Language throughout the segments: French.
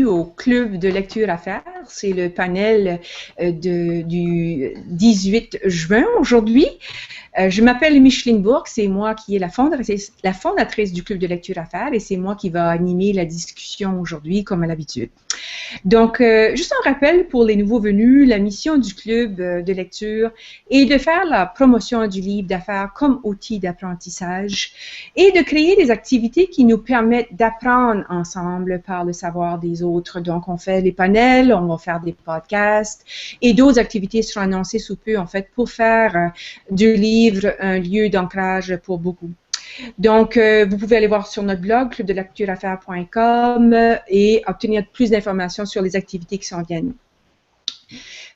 au Club de lecture à faire. C'est le panel du 18 juin aujourd'hui. Je m'appelle Micheline Bourque, c'est moi qui est la fondatrice du Club de lecture à faire et c'est moi qui va animer la discussion aujourd'hui comme à l'habitude. Donc, juste un rappel pour les nouveaux venus, la mission du Club de lecture est de faire la promotion du livre d'affaires comme outil d'apprentissage et de créer des activités qui nous permettent d'apprendre ensemble par le savoir des autres. Donc, on fait les panels, on va faire des podcasts et d'autres activités seront annoncées sous peu, en fait, pour faire du livre un lieu d'ancrage pour beaucoup. Donc, vous pouvez aller voir sur notre blog, clubdelectureaffaires.com et obtenir plus d'informations sur les activités qui s'en viennent.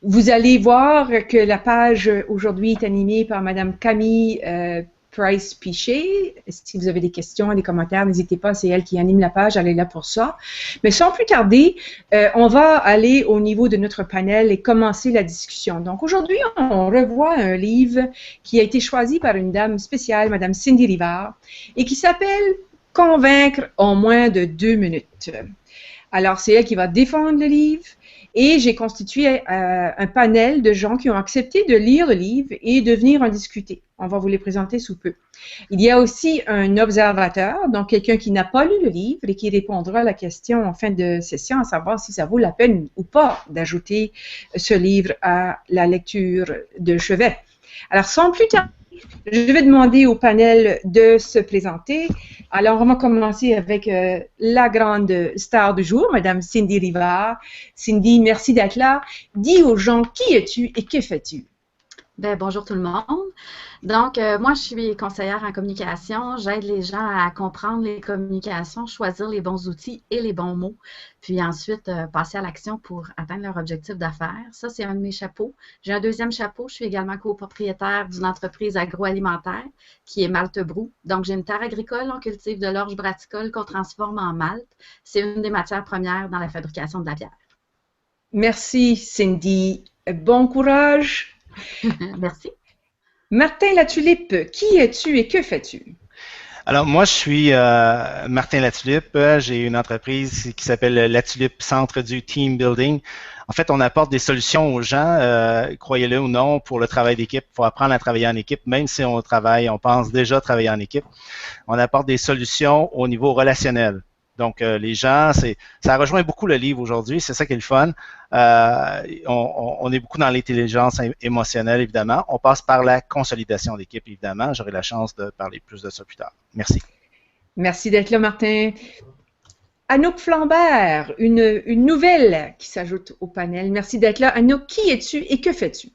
Vous allez voir que la page aujourd'hui est animée par Madame Camille Price-Piché. Si vous avez des questions, des commentaires, n'hésitez pas, c'est elle qui anime la page, elle est là pour ça. Mais sans plus tarder, on va aller au niveau de notre panel et commencer la discussion. Donc aujourd'hui, on revoit un livre qui a été choisi par une dame spéciale, Madame Cindy Rivard, et qui s'appelle « Convaincre en moins de 2 minutes ». Alors, c'est elle qui va défendre le livre. Et j'ai constitué un panel de gens qui ont accepté de lire le livre et de venir en discuter. On va vous les présenter sous peu. Il y a aussi un observateur, donc quelqu'un qui n'a pas lu le livre et qui répondra à la question en fin de session, à savoir si ça vaut la peine ou pas d'ajouter ce livre à la lecture de chevet. Alors, sans plus tarder, je vais demander au panel de se présenter. Alors, on va commencer avec la grande star du jour, Madame Cindy Rivard. Cindy, merci d'être là. Dis aux gens qui es-tu et que fais-tu? Bien, bonjour tout le monde. Donc, moi, je suis conseillère en communication. J'aide les gens à comprendre les communications, choisir les bons outils et les bons mots, puis ensuite passer à l'action pour atteindre leur objectif d'affaires. Ça, c'est un de mes chapeaux. J'ai un deuxième chapeau. Je suis également copropriétaire d'une entreprise agroalimentaire qui est Malte Brou. Donc, j'ai une terre agricole. On cultive de l'orge brassicole qu'on transforme en malt. C'est une des matières premières dans la fabrication de la bière. Merci, Cindy. Bon courage. Merci. Martin Latulippe, qui es-tu et que fais-tu? Alors, moi, je suis Martin Latulippe. J'ai une entreprise qui s'appelle Latulippe Centre du Team Building. En fait, on apporte des solutions aux gens, croyez-le ou non, pour le travail d'équipe. Il faut apprendre à travailler en équipe, même si on pense déjà travailler en équipe. On apporte des solutions au niveau relationnel. Donc, les gens, ça rejoint beaucoup le livre aujourd'hui, c'est ça qui est le fun. On est beaucoup dans l'intelligence émotionnelle, évidemment. On passe par la consolidation d'équipe, évidemment. J'aurai la chance de parler plus de ça plus tard. Merci. Merci d'être là, Martin. Anouk Flambert, une nouvelle qui s'ajoute au panel. Merci d'être là. Anouk, qui es-tu et que fais-tu?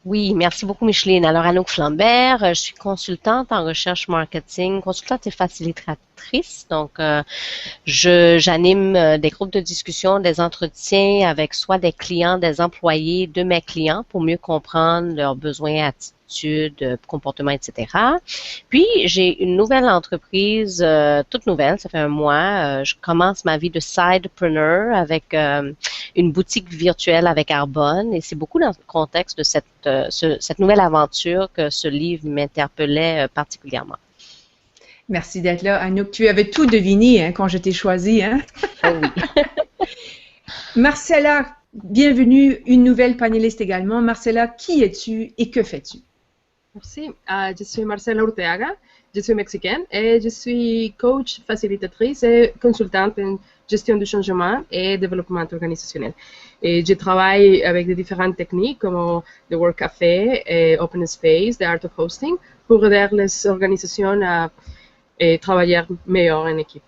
Oui, merci beaucoup, Micheline. Alors, Anouk Flambert, je suis consultante en recherche marketing, consultante et facilitatrice. Donc, j'anime des groupes de discussion, des entretiens avec soit des clients, des employés de mes clients pour mieux comprendre leurs besoins, attitudes, comportements, etc. Puis, j'ai une nouvelle entreprise, toute nouvelle, ça fait un mois. Je commence ma vie de sidepreneur avec une boutique virtuelle avec Arbonne et c'est beaucoup dans le contexte de cette nouvelle aventure que ce livre m'interpellait particulièrement. Merci d'être là, Anouk. Tu avais tout deviné quand je t'ai choisi. Hein? Oh oui. Marcella, bienvenue, une nouvelle panéliste également. Marcella, qui es-tu et que fais-tu? Merci. Je suis Marcela Urteaga, je suis mexicaine et je suis coach, facilitatrice et consultante en gestion du changement et développement organisationnel. Et je travaille avec des différentes techniques comme le Work Café et Open Space, The Art of Hosting, pour aider les organisations à travailler mieux en équipe.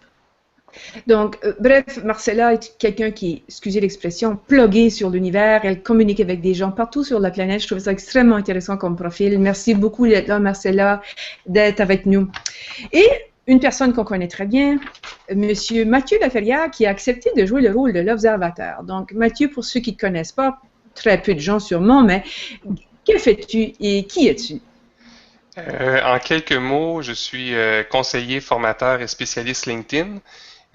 Donc, bref, Marcella est quelqu'un qui est, excusez l'expression, plugué sur l'univers. Elle communique avec des gens partout sur la planète. Je trouve ça extrêmement intéressant comme profil. Merci beaucoup d'être là, Marcella, d'être avec nous. Et une personne qu'on connaît très bien, Monsieur Mathieu Laferrière, qui a accepté de jouer le rôle de l'observateur. Donc, Mathieu, pour ceux qui ne te connaissent pas, très peu de gens sûrement, mais que fais-tu et qui es-tu? En quelques mots, je suis conseiller, formateur et spécialiste LinkedIn.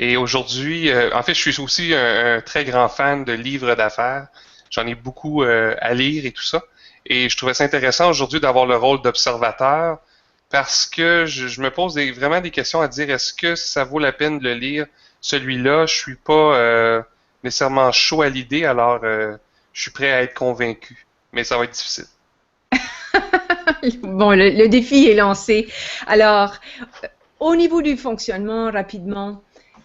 Et aujourd'hui, en fait, je suis aussi un très grand fan de livres d'affaires. J'en ai beaucoup à lire et tout ça. Et je trouvais ça intéressant aujourd'hui d'avoir le rôle d'observateur parce que je me pose vraiment des questions à dire, est-ce que ça vaut la peine de le lire, celui-là? Je suis pas nécessairement chaud à l'idée, alors je suis prêt à être convaincu. Mais ça va être difficile. Bon, le défi est lancé. Alors, au niveau du fonctionnement, rapidement,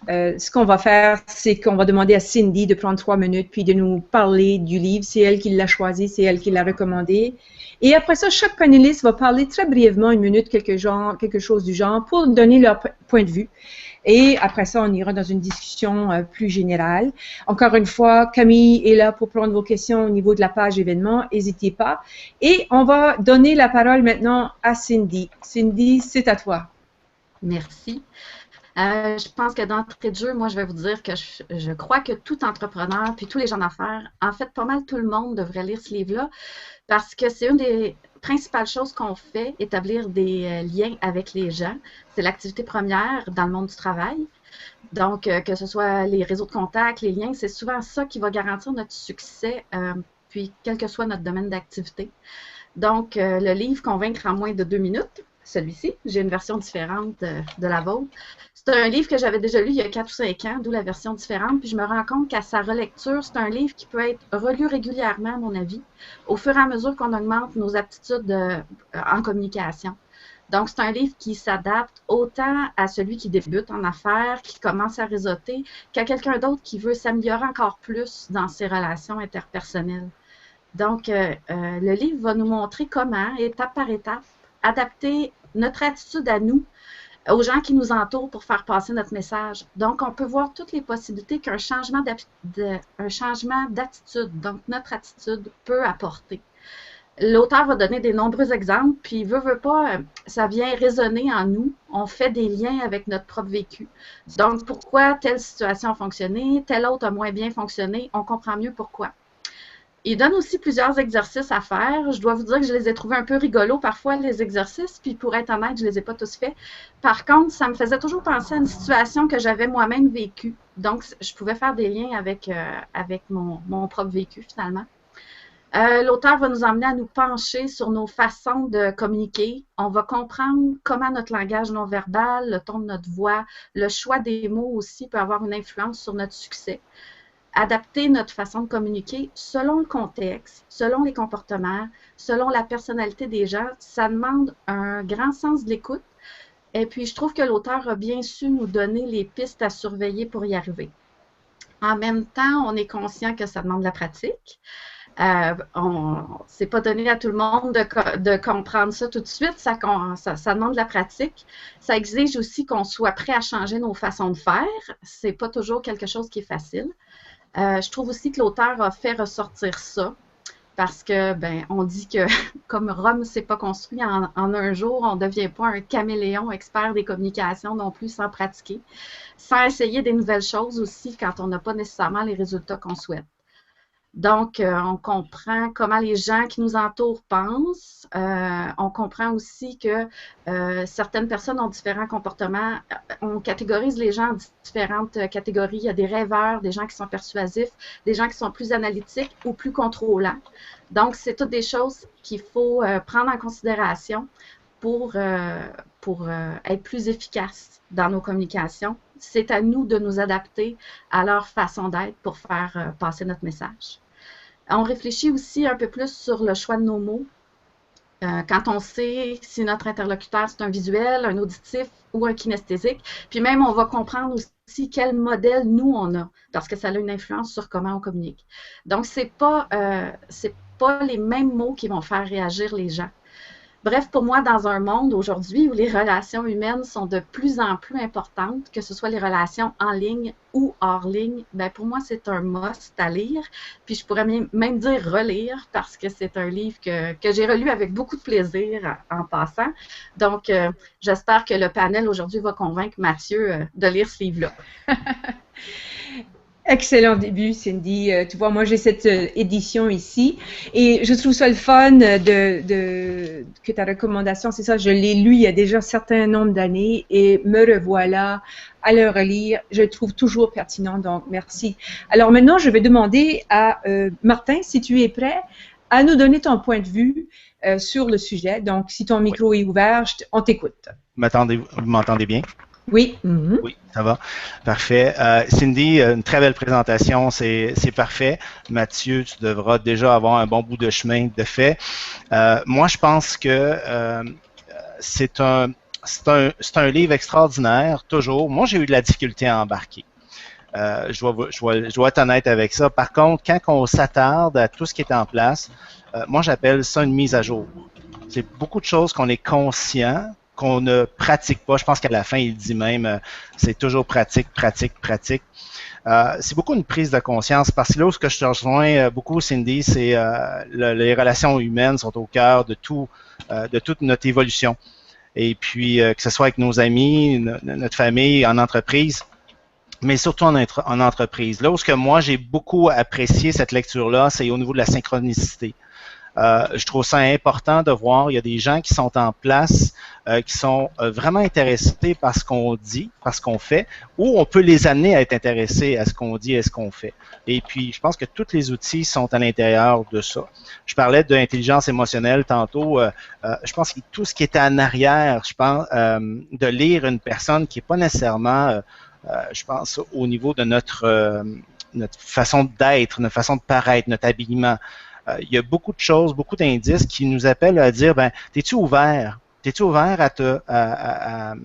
ce qu'on va faire, c'est qu'on va demander à Cindy de prendre 3 minutes puis de nous parler du livre. C'est elle qui l'a choisi, c'est elle qui l'a recommandé. Et après ça, chaque panéliste va parler très brièvement, 1 minute, quelque chose du genre, pour donner leur point de vue. Et après ça, on ira dans une discussion plus générale. Encore une fois, Camille est là pour prendre vos questions au niveau de la page événements. N'hésitez pas. Et on va donner la parole maintenant à Cindy. Cindy, c'est à toi. Merci. Je pense que d'entrée de jeu, moi, je vais vous dire que je crois que tout entrepreneur, puis tous les gens d'affaires, en fait, pas mal tout le monde devrait lire ce livre-là, parce que c'est une des principales choses qu'on fait, établir des liens avec les gens. C'est l'activité première dans le monde du travail. Donc, que ce soit les réseaux de contacts, les liens, c'est souvent ça qui va garantir notre succès, puis quel que soit notre domaine d'activité. Donc, le livre Convaincre en moins de 2 minutes, celui-ci, j'ai une version différente de la vôtre. C'est un livre que j'avais déjà lu il y a 4 ou 5 ans, d'où la version différente, puis je me rends compte qu'à sa relecture, c'est un livre qui peut être relu régulièrement, à mon avis, au fur et à mesure qu'on augmente nos aptitudes en communication. Donc, c'est un livre qui s'adapte autant à celui qui débute en affaires, qui commence à réseauter, qu'à quelqu'un d'autre qui veut s'améliorer encore plus dans ses relations interpersonnelles. Donc, le livre va nous montrer comment, étape par étape, adapter notre attitude à nous, aux gens qui nous entourent pour faire passer notre message. Donc, on peut voir toutes les possibilités qu'un changement d'attitude, donc notre attitude, peut apporter. L'auteur va donner des nombreux exemples, puis veut pas, ça vient résonner en nous. On fait des liens avec notre propre vécu. Donc, pourquoi telle situation a fonctionné, telle autre a moins bien fonctionné, on comprend mieux pourquoi. Il donne aussi plusieurs exercices à faire. Je dois vous dire que je les ai trouvés un peu rigolos parfois, les exercices, puis pour être honnête, je ne les ai pas tous faits. Par contre, ça me faisait toujours penser à une situation que j'avais moi-même vécue. Donc, je pouvais faire des liens avec mon propre vécu, finalement. L'auteur va nous emmener à nous pencher sur nos façons de communiquer. On va comprendre comment notre langage non verbal, le ton de notre voix, le choix des mots aussi peut avoir une influence sur notre succès. Adapter notre façon de communiquer selon le contexte, selon les comportements, selon la personnalité des gens, ça demande un grand sens de l'écoute. Et puis, je trouve que l'auteur a bien su nous donner les pistes à surveiller pour y arriver. En même temps, on est conscient que ça demande de la pratique. C'est pas donné à tout le monde de comprendre ça tout de suite. Ça demande de la pratique. Ça exige aussi qu'on soit prêt à changer nos façons de faire. C'est pas toujours quelque chose qui est facile. Je trouve aussi que l'auteur a fait ressortir ça parce que, on dit que comme Rome ne s'est pas construit en un jour, on ne devient pas un caméléon expert des communications non plus sans pratiquer, sans essayer des nouvelles choses aussi quand on n'a pas nécessairement les résultats qu'on souhaite. Donc, on comprend comment les gens qui nous entourent pensent. On comprend aussi que certaines personnes ont différents comportements. On catégorise les gens en différentes catégories. Il y a des rêveurs, des gens qui sont persuasifs, des gens qui sont plus analytiques ou plus contrôlants. Donc, c'est toutes des choses qu'il faut prendre en considération pour être plus efficace dans nos communications. C'est à nous de nous adapter à leur façon d'être pour faire passer notre message. On réfléchit aussi un peu plus sur le choix de nos mots. Quand on sait si notre interlocuteur, c'est un visuel, un auditif ou un kinesthésique. Puis même, on va comprendre aussi quel modèle nous, on a, parce que ça a une influence sur comment on communique. Donc, c'est pas les mêmes mots qui vont faire réagir les gens. Bref, pour moi, dans un monde aujourd'hui où les relations humaines sont de plus en plus importantes, que ce soit les relations en ligne ou hors ligne, pour moi, c'est un must à lire. Puis je pourrais même dire relire parce que c'est un livre que j'ai relu avec beaucoup de plaisir en passant. Donc, j'espère que le panel aujourd'hui va convaincre Mathieu de lire ce livre-là. Excellent début, Cindy. Tu vois, moi, j'ai cette édition ici et je trouve ça le fun que ta recommandation, c'est ça, je l'ai lu il y a déjà un certain nombre d'années et me revoilà à le relire. Je le trouve toujours pertinent, donc merci. Alors maintenant, je vais demander à Martin, si tu es prêt, à nous donner ton point de vue sur le sujet. Donc, si ton micro est ouvert, on t'écoute. Vous m'entendez bien? Oui. Mm-hmm. Oui, ça va. Parfait. Cindy, une très belle présentation, c'est parfait. Mathieu, tu devras déjà avoir un bon bout de chemin de fait. Moi, je pense que c'est un livre extraordinaire, toujours. Moi, j'ai eu de la difficulté à embarquer. Je dois être honnête avec ça. Par contre, quand on s'attarde à tout ce qui est en place, moi, j'appelle ça une mise à jour. C'est beaucoup de choses qu'on est conscient, qu'on ne pratique pas. Je pense qu'à la fin, il dit même, c'est toujours pratique, pratique, pratique. C'est beaucoup une prise de conscience parce que là où ce que je te rejoins beaucoup, Cindy, c'est les relations humaines sont au cœur de toute notre évolution. Et puis, que ce soit avec nos amis, notre famille, en entreprise, mais surtout en entreprise. Là où ce que moi, j'ai beaucoup apprécié cette lecture-là, c'est au niveau de la synchronicité. Je trouve ça important de voir, il y a des gens qui sont en place, qui sont vraiment intéressés par ce qu'on dit, par ce qu'on fait, ou on peut les amener à être intéressés à ce qu'on dit et à ce qu'on fait. Et puis, je pense que tous les outils sont à l'intérieur de ça. Je parlais de l'intelligence émotionnelle tantôt. Je pense que tout ce qui est en arrière, je pense, de lire une personne qui n'est pas nécessairement, je pense, au niveau de notre façon d'être, notre façon de paraître, notre habillement. Il y a beaucoup de choses, beaucoup d'indices qui nous appellent à dire, ben, t'es-tu ouvert? T'es-tu ouvert à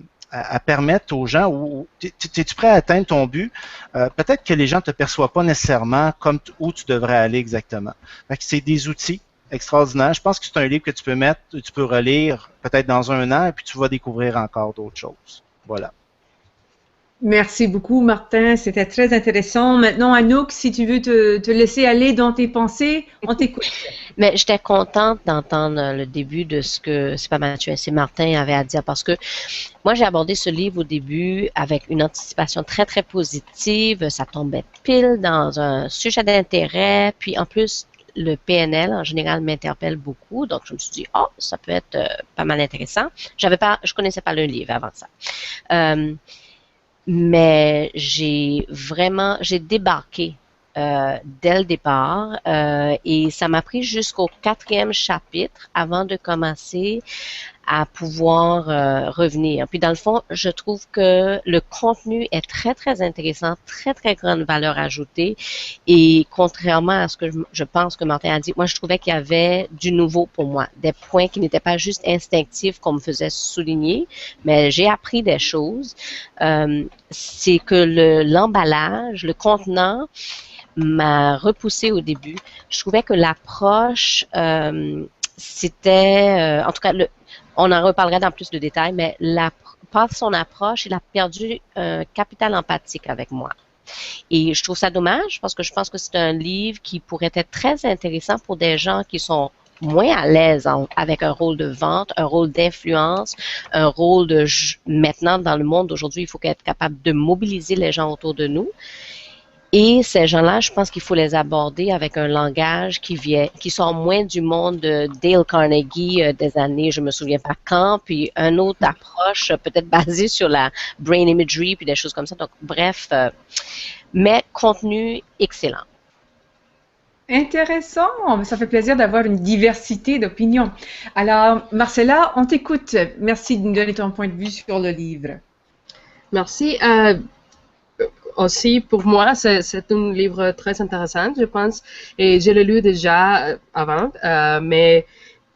permettre aux gens, ou t'es-tu prêt à atteindre ton but? Peut-être que les gens ne te perçoivent pas nécessairement comme où tu devrais aller exactement. Fait que c'est des outils extraordinaires. Je pense que c'est un livre que tu peux mettre, tu peux relire peut-être dans un an, et puis tu vas découvrir encore d'autres choses. Voilà. Merci beaucoup, Martin. C'était très intéressant. Maintenant, Anouk, si tu veux te laisser aller dans tes pensées, on t'écoute. Mais j'étais contente d'entendre le début de ce que, c'est pas Mathieu, c'est Martin avait à dire parce que moi, j'ai abordé ce livre au début avec une anticipation très, très positive. Ça tombait pile dans un sujet d'intérêt. Puis, en plus, le PNL, en général, m'interpelle beaucoup. Donc, je me suis dit, oh, ça peut être pas mal intéressant. Je connaissais pas le livre avant ça. Mais j'ai débarqué dès le départ et ça m'a pris jusqu'au 4e chapitre avant de commencer à pouvoir revenir. Puis dans le fond, je trouve que le contenu est très, très intéressant, très, très grande valeur ajoutée. Et contrairement à ce que je pense que Martin a dit, moi, je trouvais qu'il y avait du nouveau pour moi, des points qui n'étaient pas juste instinctifs qu'on me faisait souligner, mais j'ai appris des choses. C'est que l'emballage, le contenant m'a repoussé au début. Je trouvais que l'approche, c'était, en tout cas, on en reparlera dans plus de détails, mais par son approche, il a perdu un capital empathique avec moi. Et je trouve ça dommage parce que je pense que c'est un livre qui pourrait être très intéressant pour des gens qui sont moins à l'aise avec un rôle de vente, un rôle d'influence, un rôle de... Maintenant, dans le monde d'aujourd'hui, il faut être capable de mobiliser les gens autour de nous. Et ces gens-là, je pense qu'il faut les aborder avec un langage qui sort moins du monde de Dale Carnegie des années, je me souviens pas quand, puis une autre approche peut-être basée sur la brain imagery puis des choses comme ça. Donc, bref, mais contenu excellent. Intéressant, ça fait plaisir d'avoir une diversité d'opinions. Alors, Marcella, on t'écoute. Merci de nous donner ton point de vue sur le livre. Merci. Aussi, pour moi, c'est un livre très intéressant, je pense. Et je l'ai lu déjà avant, mais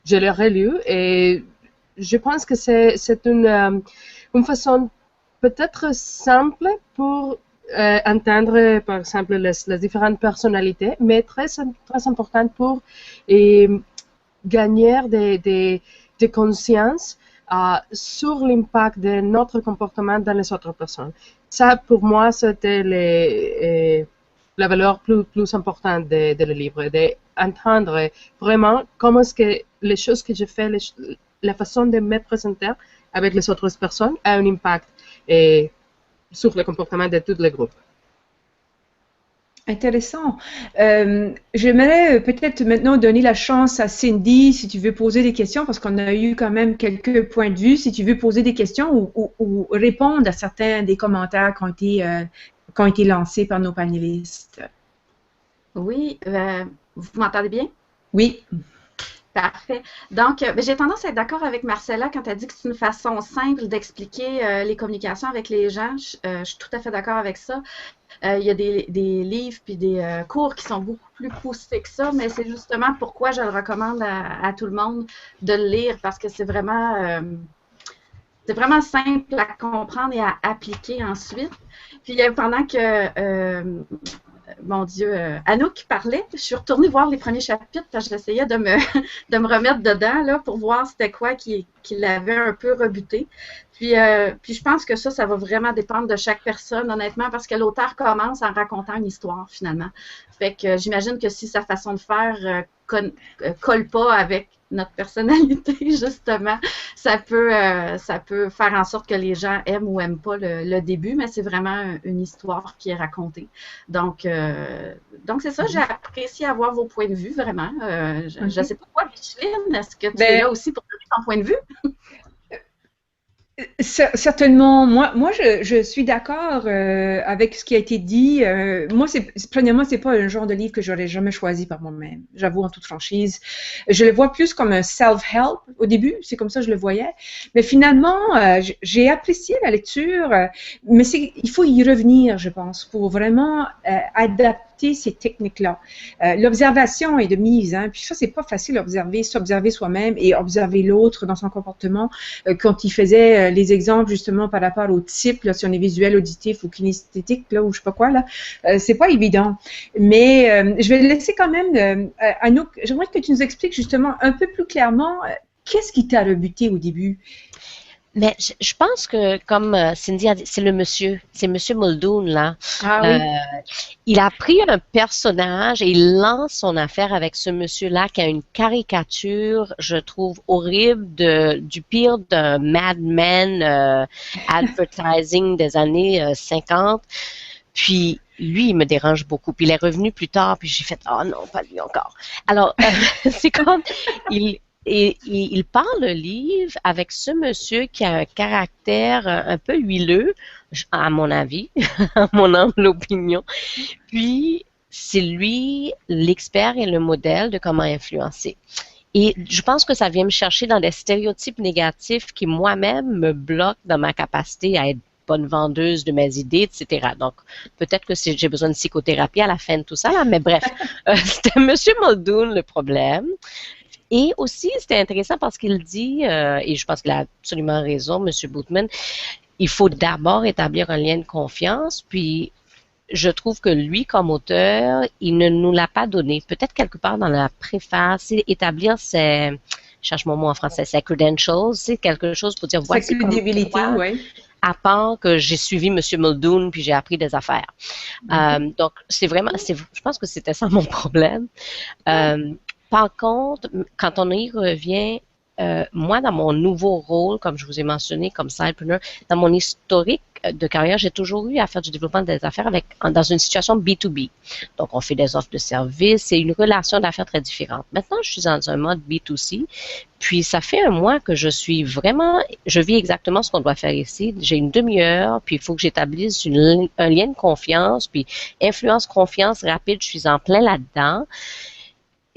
je l'ai relu et je pense que c'est une façon peut-être simple pour entendre, par exemple, les différentes personnalités, mais très, très importante pour gagner des consciences sur l'impact de notre comportement dans les autres personnes. Ça, pour moi, c'était la valeur plus importante de le livre, d'entendre vraiment comment est-ce que les choses que je fais, la façon de me présenter avec les autres personnes a un impact sur le comportement de tout le groupe. Intéressant. J'aimerais peut-être maintenant donner la chance à Cindy, si tu veux poser des questions, parce qu'on a eu quand même quelques points de vue, si tu veux poser des questions ou répondre à certains des commentaires qui ont été lancés par nos panélistes. Oui, vous m'entendez bien? Oui. Parfait. Donc, ben, j'ai tendance à être d'accord avec Marcella quand elle dit que c'est une façon simple d'expliquer les communications avec les gens. Je suis tout à fait d'accord avec ça. Il y a des livres puis des cours qui sont beaucoup plus poussés que ça, mais c'est justement pourquoi je le recommande à tout le monde de le lire, parce que c'est vraiment simple à comprendre et à appliquer ensuite. Puis pendant que mon Dieu, Anouk parlait, je suis retournée voir les premiers chapitres parce que j'essayais de me remettre dedans là, pour voir c'était quoi qui l'avait un peu rebuté. Puis je pense que ça va vraiment dépendre de chaque personne, honnêtement, parce que l'auteur commence en racontant une histoire, finalement. Fait que j'imagine que si sa façon de faire colle pas avec notre personnalité, justement, ça peut faire en sorte que les gens aiment ou aiment pas le début, mais c'est vraiment une histoire qui est racontée. Donc c'est ça, j'ai apprécié avoir vos points de vue, vraiment. Je ne sais pas quoi, Micheline, est-ce que tu es là aussi pour donner ton point de vue? Certainement. Moi, je suis d'accord avec ce qui a été dit. Moi, premièrement, c'est pas un genre de livre que j'aurais jamais choisi par moi-même. J'avoue en toute franchise. Je le vois plus comme un self-help au début. C'est comme ça que je le voyais. Mais finalement, j'ai apprécié la lecture. Mais il faut y revenir, je pense, pour vraiment adapter ces techniques-là. L'observation est de mise. Hein, puis ça, c'est pas facile s'observer soi-même et observer l'autre dans son comportement. Quand il faisait les exemples justement par rapport au type, là, si on est visuel, auditif ou kinesthétique, là, ou je sais pas quoi, là, c'est pas évident. Mais je vais laisser quand même, Anouk, j'aimerais que tu nous expliques justement un peu plus clairement qu'est-ce qui t'a rebuté au début. Mais je pense que, comme Cindy a dit, c'est Monsieur Muldoon, là. Ah oui. Il a pris un personnage et il lance son affaire avec ce monsieur-là qui a une caricature, je trouve, horrible du pire d'un Mad Men advertising des années 50. Puis, lui, il me dérange beaucoup. Puis, il est revenu plus tard, puis j'ai fait « Oh non, pas lui encore ». Alors, c'est comme... il parle le livre avec ce monsieur qui a un caractère un peu huileux, à mon avis, à mon humble opinion. Puis, c'est lui l'expert et le modèle de comment influencer. Et je pense que ça vient me chercher dans des stéréotypes négatifs qui moi-même me bloquent dans ma capacité à être bonne vendeuse de mes idées, etc. Donc, peut-être que j'ai besoin de psychothérapie à la fin de tout ça, là, mais bref, c'était M. Muldoon le problème. Et aussi, c'était intéressant parce qu'il dit, et je pense qu'il a absolument raison, M. Bootman, il faut d'abord établir un lien de confiance, puis je trouve que lui, comme auteur, il ne nous l'a pas donné. Peut-être quelque part dans la préface, établir ses, je cherche mon mot en français, ses credentials, c'est quelque chose pour dire, voici sa crédibilité, oui. À part que j'ai suivi M. Muldoon puis j'ai appris des affaires. Donc, c'est vraiment, je pense que c'était ça mon problème. Par contre, quand on y revient, moi, dans mon nouveau rôle, comme je vous ai mentionné, comme sidepreneur, dans mon historique de carrière, j'ai toujours eu à faire du développement des affaires dans une situation B2B. Donc, on fait des offres de services, c'est une relation d'affaires très différente. Maintenant, je suis dans un mode B2C, puis ça fait un mois que je vis exactement ce qu'on doit faire ici. J'ai une demi-heure, puis il faut que j'établisse un lien de confiance, puis influence, confiance rapide, je suis en plein là-dedans.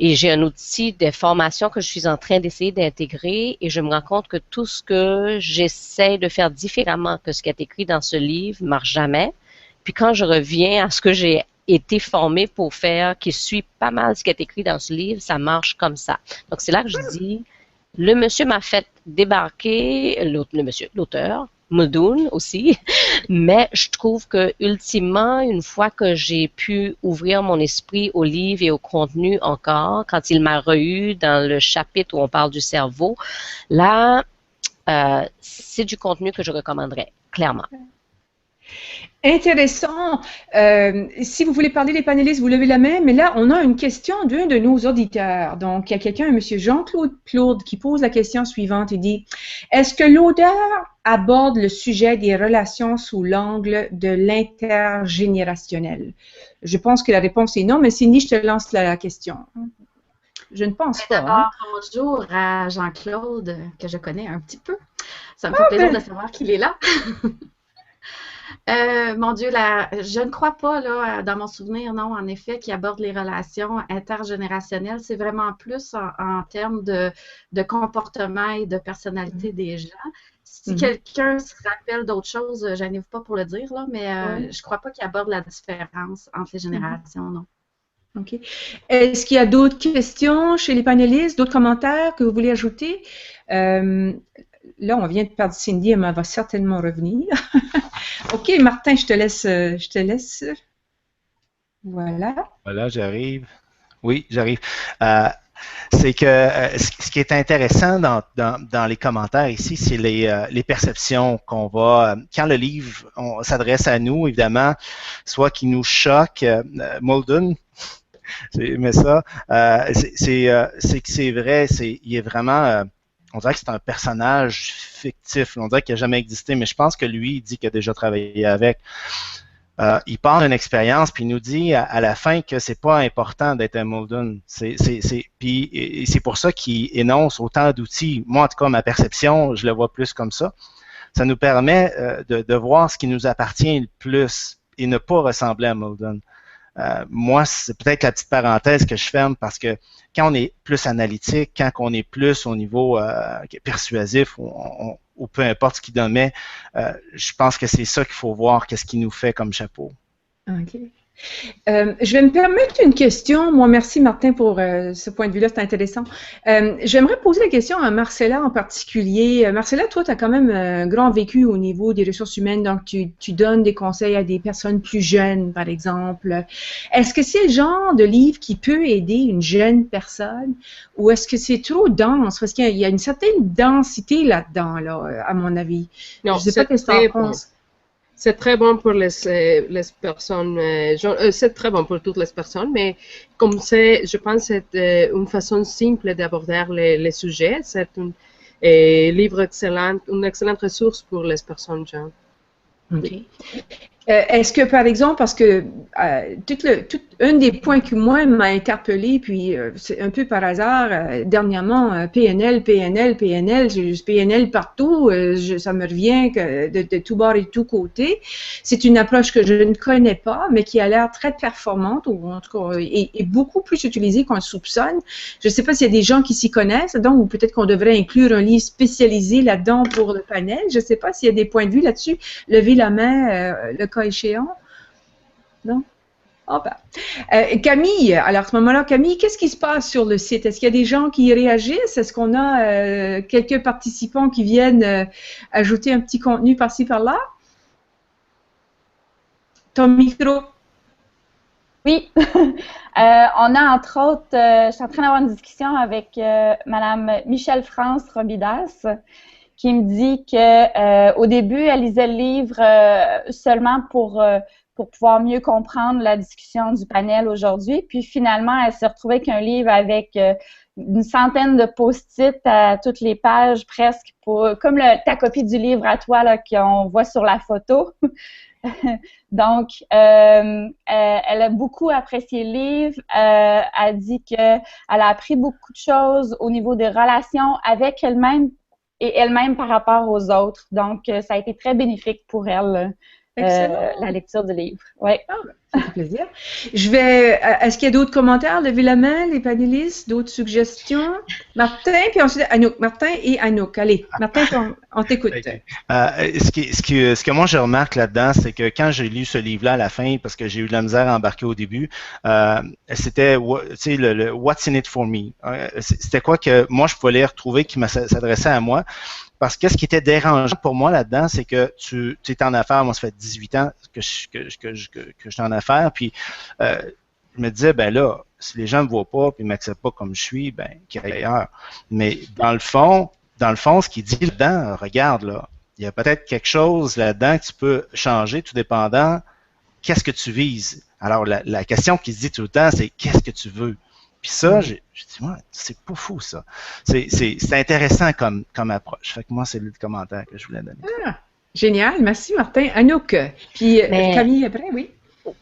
Et j'ai un outil de formation que je suis en train d'essayer d'intégrer et je me rends compte que tout ce que j'essaie de faire différemment que ce qui est écrit dans ce livre ne marche jamais. Puis quand je reviens à ce que j'ai été formée pour faire, qui suit pas mal ce qui est écrit dans ce livre, ça marche comme ça. Donc c'est là que je dis, le monsieur m'a fait débarquer, l'auteur, Muldoon aussi, mais je trouve que ultimement, une fois que j'ai pu ouvrir mon esprit au livre et au contenu encore, quand il m'a reçu dans le chapitre où on parle du cerveau, là, c'est du contenu que je recommanderais, clairement. Intéressant. Si vous voulez parler des panélistes, vous levez la main, mais là, on a une question d'un de nos auditeurs. Donc, il y a quelqu'un, M. Jean-Claude Claude, qui pose la question suivante. Il dit, est-ce que l'auteur aborde le sujet des relations sous l'angle de l'intergénérationnel? Je pense que la réponse est non, mais Cindy, je te lance la question. Je ne pense pas. D'abord, bonjour à Jean-Claude, que je connais un petit peu. Ça me fait plaisir de savoir qu'il est là. Mon Dieu, je ne crois pas, là, dans mon souvenir, non, en effet, qui aborde les relations intergénérationnelles. C'est vraiment plus en termes de comportement et de personnalité des gens. Si quelqu'un se rappelle d'autres choses, gênez-vous pas pour le dire, là, mais je ne crois pas qu'il aborde la différence entre les générations, non. OK. Est-ce qu'il y a d'autres questions chez les panélistes, d'autres commentaires que vous voulez ajouter? Là, on vient de perdre Cindy, elle va certainement revenir. OK, Martin, je te laisse. Voilà. Voilà, j'arrive. Oui, j'arrive. C'est que ce qui est intéressant dans les commentaires ici, c'est les perceptions qu'on va, quand le livre s'adresse à nous, évidemment, soit qui nous choque, Muldoon, j'ai aimé ça, c'est que c'est vrai, il est vraiment, on dirait que c'est un personnage fictif, on dirait qu'il n'a jamais existé, mais je pense que lui, il dit qu'il a déjà travaillé avec. Il parle d'une expérience, puis il nous dit à la fin que c'est pas important d'être un Muldoon. Puis c'est pour ça qu'il énonce autant d'outils. Moi, en tout cas, ma perception, je le vois plus comme ça. Ça nous permet de voir ce qui nous appartient le plus et ne pas ressembler à Muldoon. Moi, c'est peut-être la petite parenthèse que je ferme parce que quand on est plus analytique, quand on est plus au niveau persuasif, ou peu importe ce qu'il donne, mais je pense que c'est ça qu'il faut voir, qu'est-ce qui nous fait comme chapeau. OK. Je vais me permettre une question. Moi, merci Martin pour ce point de vue-là, c'est intéressant. J'aimerais poser la question à Marcella en particulier. Marcella, toi, tu as quand même un grand vécu au niveau des ressources humaines, donc tu donnes des conseils à des personnes plus jeunes, par exemple. Est-ce que c'est le genre de livre qui peut aider une jeune personne ou est-ce que c'est trop dense? Parce qu'il y a une certaine densité là-dedans, là, à mon avis. Non, je sais pas qu'est-ce que tu en penses. C'est très bon pour les personnes, c'est très bon pour toutes les personnes, mais comme c'est, je pense que c'est une façon simple d'aborder les sujets. C'est un livre excellent, une excellente ressource pour les personnes jeunes. OK. Est-ce que, par exemple, parce que un des points qui, moi, m'a interpellé, puis c'est un peu par hasard, dernièrement, PNL partout, ça me revient que de tout bord et de tout côté. C'est une approche que je ne connais pas, mais qui a l'air très performante, ou en tout cas, est beaucoup plus utilisée qu'on le soupçonne. Je ne sais pas s'il y a des gens qui s'y connaissent, donc, ou peut-être qu'on devrait inclure un livre spécialisé là-dedans pour le panel. Je ne sais pas s'il y a des points de vue là-dessus. Levez la main, le cas échéant. Non? Oh ben. Camille, alors à ce moment-là, Camille, qu'est-ce qui se passe sur le site? Est-ce qu'il y a des gens qui réagissent? Est-ce qu'on a quelques participants qui viennent ajouter un petit contenu par-ci, par-là? Ton micro. Oui. On a entre autres, je suis en train d'avoir une discussion avec Madame Michelle France Robidas, qui me dit que au début, elle lisait le livre seulement pour pouvoir mieux comprendre la discussion du panel aujourd'hui. Puis finalement, elle s'est retrouvée avec un livre avec une centaine de post-it à toutes les pages presque, comme ta copie du livre à toi là, qu'on voit sur la photo. Donc, elle a beaucoup apprécié le livre. Elle dit qu'elle a appris beaucoup de choses au niveau des relations avec elle-même et elle-même par rapport aux autres. Donc, ça a été très bénéfique pour elle, la lecture du livre. Ouais. Ça fait plaisir. Est-ce qu'il y a d'autres commentaires? Levez la main, les panélistes, d'autres suggestions? Martin, puis ensuite Anouk. Martin et Anouk. Allez, Martin, on t'écoute. Okay. Ce que moi je remarque là-dedans, c'est que quand j'ai lu ce livre-là à la fin, parce que j'ai eu de la misère à embarquer au début, c'était, tu sais, le What's in it for me? C'était quoi que moi je pouvais les retrouver qui s'adressait à moi? Parce que ce qui était dérangeant pour moi là-dedans, c'est que tu es en affaires. Moi, ça fait 18 ans que je suis en affaires. Puis, je me disais, ben là, si les gens ne me voient pas et ne m'acceptent pas comme je suis, ben, qu'il y ait ailleurs. Mais dans le fond, ce qu'il dit là-dedans, regarde, là, il y a peut-être quelque chose là-dedans que tu peux changer tout dépendant qu'est-ce que tu vises. Alors, la question qui se dit tout le temps, c'est qu'est-ce que tu veux? Puis ça, je dis, ouais, c'est pas fou, ça. C'est intéressant comme approche. Fait que moi, c'est le commentaire que je voulais donner. Ah, génial. Merci, Martin. Anouk. Puis Camille, après, oui.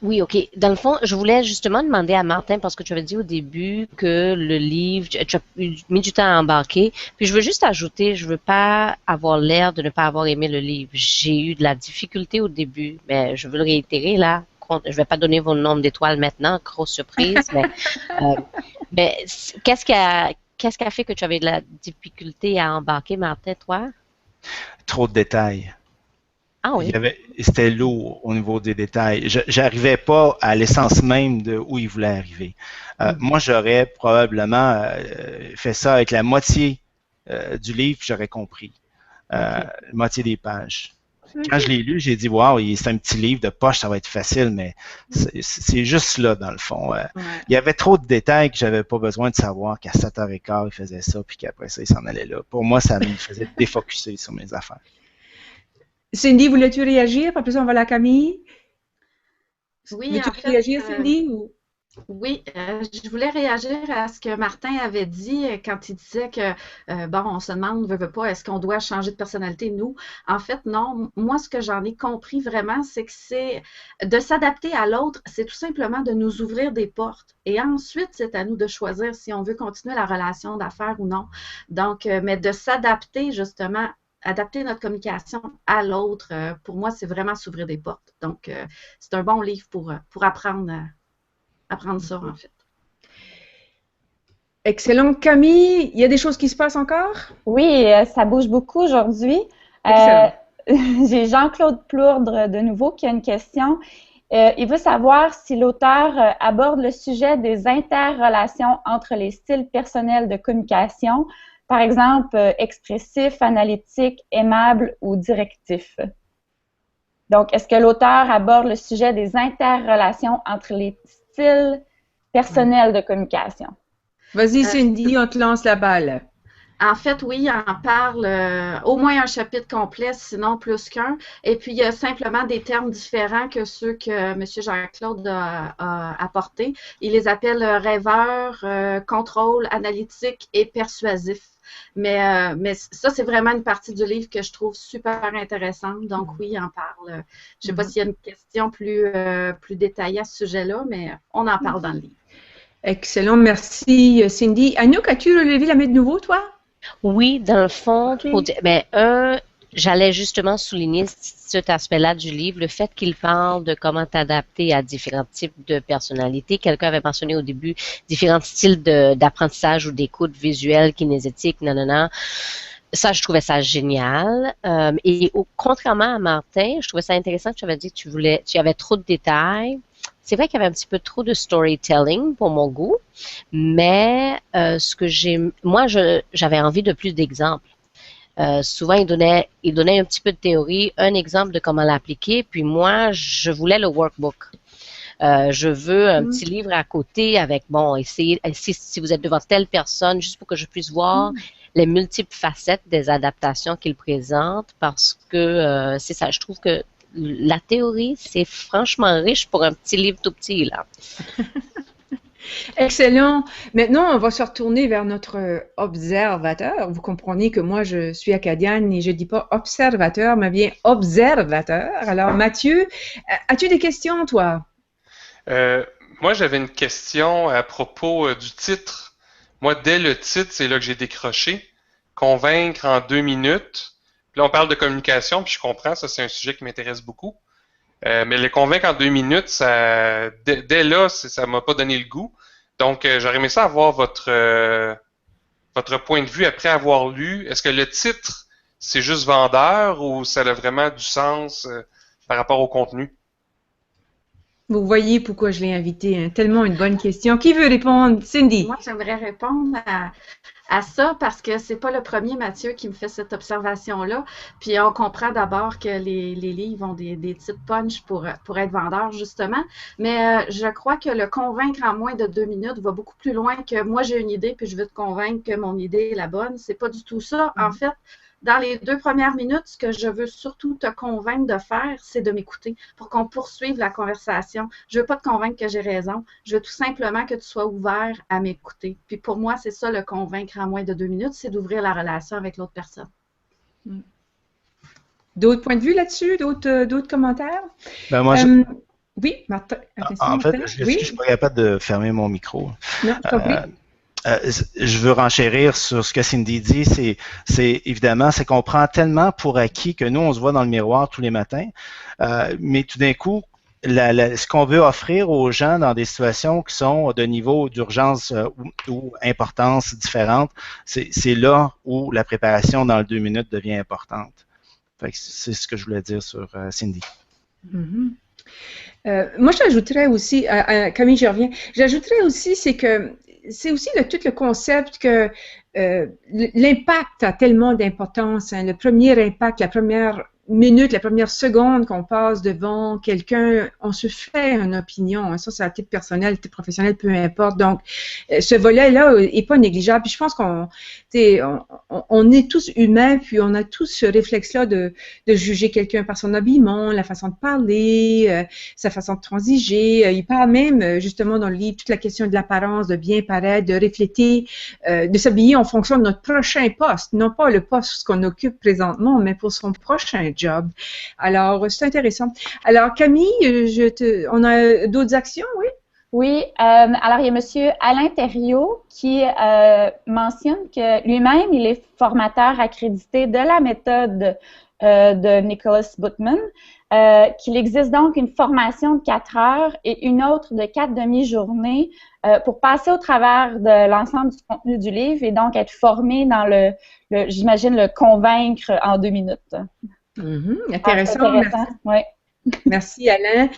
Oui, OK. Dans le fond, je voulais justement demander à Martin, parce que tu avais dit au début que le livre, tu as mis du temps à embarquer. Puis je veux juste ajouter, je veux pas avoir l'air de ne pas avoir aimé le livre. J'ai eu de la difficulté au début, mais je veux le réitérer là. Je vais pas donner vos nombre d'étoiles maintenant, grosse surprise, euh, mais qu'est-ce qui a fait que tu avais de la difficulté à embarquer, Martin, toi? Trop de détails. Ah oui. C'était lourd au niveau des détails. J'arrivais pas à l'essence même de où il voulait arriver. Moi, j'aurais probablement fait ça avec la moitié du livre, j'aurais compris. La moitié des pages. Quand je l'ai lu, j'ai dit, waouh, c'est un petit livre de poche, ça va être facile, mais c'est juste là, dans le fond. Il y avait trop de détails que j'avais pas besoin de savoir qu'à 7h15, il faisait ça, puis qu'après ça, il s'en allait là. Pour moi, ça me faisait défocusser sur mes affaires. Cindy, voulais-tu réagir? Après ça, on va à la Camille. Oui, veux-tu en fait, réagir, Cindy? Oui, je voulais réagir à ce que Martin avait dit quand il disait que, bon, on se demande, veut pas, est-ce qu'on doit changer de personnalité, nous? En fait, non. Moi, ce que j'en ai compris vraiment, c'est que c'est de s'adapter à l'autre, c'est tout simplement de nous ouvrir des portes. Et ensuite, c'est à nous de choisir si on veut continuer la relation d'affaires ou non. Donc, mais de s'adapter, justement, adapter notre communication à l'autre, pour moi, c'est vraiment s'ouvrir des portes. Donc, c'est un bon livre pour apprendre ça, en fait. Excellent. Camille, il y a des choses qui se passent encore? Oui, ça bouge beaucoup aujourd'hui. J'ai Jean-Claude Plourdre de nouveau qui a une question. Il veut savoir si l'auteur aborde le sujet des interrelations entre les styles personnels de communication, par exemple expressif, analytique, aimable ou directif. Donc, est-ce que l'auteur aborde le sujet des interrelations entre les styles personnels de communication? Vas-y, Cindy, on te lance la balle. En fait, oui, on parle au moins un chapitre complet, sinon plus qu'un. Et puis, il y a simplement des termes différents que ceux que M. Jean-Claude a apportés. Il les appelle rêveur, contrôle, analytique et persuasif. Mais ça, c'est vraiment une partie du livre que je trouve super intéressante. Donc, oui, il en parle. Je ne sais pas s'il y a une question plus détaillée à ce sujet-là, mais on en parle dans le livre. Excellent, merci Cindy. Anouk, as-tu relevé la main de nouveau, toi? Oui, dans le fond, j'allais justement souligner cet aspect-là du livre, le fait qu'il parle de comment t'adapter à différents types de personnalités. Quelqu'un avait mentionné au début différents styles d'apprentissage ou d'écoute visuelle, kinésitique, nanana. Ça, je trouvais ça génial. Contrairement à Martin, je trouvais ça intéressant que tu avais dit que tu avais trop de détails. C'est vrai qu'il y avait un petit peu trop de storytelling pour mon goût, mais j'avais envie de plus d'exemples. Souvent, il donnait un petit peu de théorie, un exemple de comment l'appliquer, puis moi, je voulais le workbook. Je veux un petit livre à côté avec, essayez si vous êtes devant telle personne, juste pour que je puisse voir les multiples facettes des adaptations qu'il présente, parce que c'est ça, je trouve que la théorie, c'est franchement riche pour un petit livre tout petit, là. Excellent. Maintenant, on va se retourner vers notre observateur. Vous comprenez que moi, je suis acadienne et je ne dis pas observateur, mais bien observateur. Alors, Mathieu, as-tu des questions, toi? Moi, j'avais une question à propos du titre. Moi, dès le titre, c'est là que j'ai décroché. Convaincre en 2 minutes. Là, on parle de communication, puis je comprends, ça, c'est un sujet qui m'intéresse beaucoup. Mais le convaincre en 2 minutes, dès là, ça m'a pas donné le goût. Donc, j'aurais aimé ça avoir votre point de vue après avoir lu. Est-ce que le titre, c'est juste vendeur ou ça a vraiment du sens par rapport au contenu? Vous voyez pourquoi je l'ai invité, hein? Tellement une bonne question. Qui veut répondre? Cindy? Moi, j'aimerais répondre à ça parce que c'est pas le premier Mathieu qui me fait cette observation-là. Puis on comprend d'abord que les livres ont des titres punch pour être vendeurs, justement. Mais je crois que le convaincre en moins de 2 minutes va beaucoup plus loin que moi j'ai une idée puis je veux te convaincre que mon idée est la bonne. C'est pas du tout ça. En fait, dans les 2 premières minutes, ce que je veux surtout te convaincre de faire, c'est de m'écouter pour qu'on poursuive la conversation. Je veux pas te convaincre que j'ai raison. Je veux tout simplement que tu sois ouvert à m'écouter. Puis pour moi, c'est ça le convaincre en moins de 2 minutes, c'est d'ouvrir la relation avec l'autre personne. D'autres points de vue là-dessus? D'autres commentaires? Ben moi, Oui, Martin. Attention, En fait, Martin. je ne Oui, suis pas capable de fermer mon micro. non, je t'en prie. Je veux renchérir sur ce que Cindy dit. C'est évidemment, c'est qu'on prend tellement pour acquis que nous, on se voit dans le miroir tous les matins, mais tout d'un coup, ce qu'on veut offrir aux gens dans des situations qui sont de niveau d'urgence ou importance différente, c'est là où la préparation dans le 2 minutes devient importante. C'est ce que je voulais dire sur Cindy. Mm-hmm. Moi, j'ajouterais aussi, Camille, je reviens, j'ajouterais aussi, c'est que c'est aussi tout le concept que l'impact a tellement d'importance. Hein. Le premier impact, la première minute, la première seconde qu'on passe devant quelqu'un, on se fait une opinion. Hein. Ça, c'est à titre personnel, à titre professionnel, peu importe. Donc, ce volet-là est pas négligeable. Puis je pense qu'on est tous humains, puis on a tous ce réflexe-là de juger quelqu'un par son habillement, la façon de parler, sa façon de transiger. Il parle même, justement, dans le livre, toute la question de l'apparence, de bien paraître, de refléter, de s'habiller en fonction de notre prochain poste, non pas le poste qu'on occupe présentement, mais pour son prochain job. Alors, c'est intéressant. Alors, Camille, on a d'autres actions, oui? Oui, alors il y a M. Alain Thériault qui mentionne que lui-même, il est formateur accrédité de la méthode de Nicholas Butman, qu'il existe donc une formation de 4 heures et une autre de 4 demi-journées pour passer au travers de l'ensemble du contenu du livre et donc être formé dans j'imagine, le convaincre en 2 minutes. Mm-hmm. Intéressant. Merci. Oui. Merci Alain.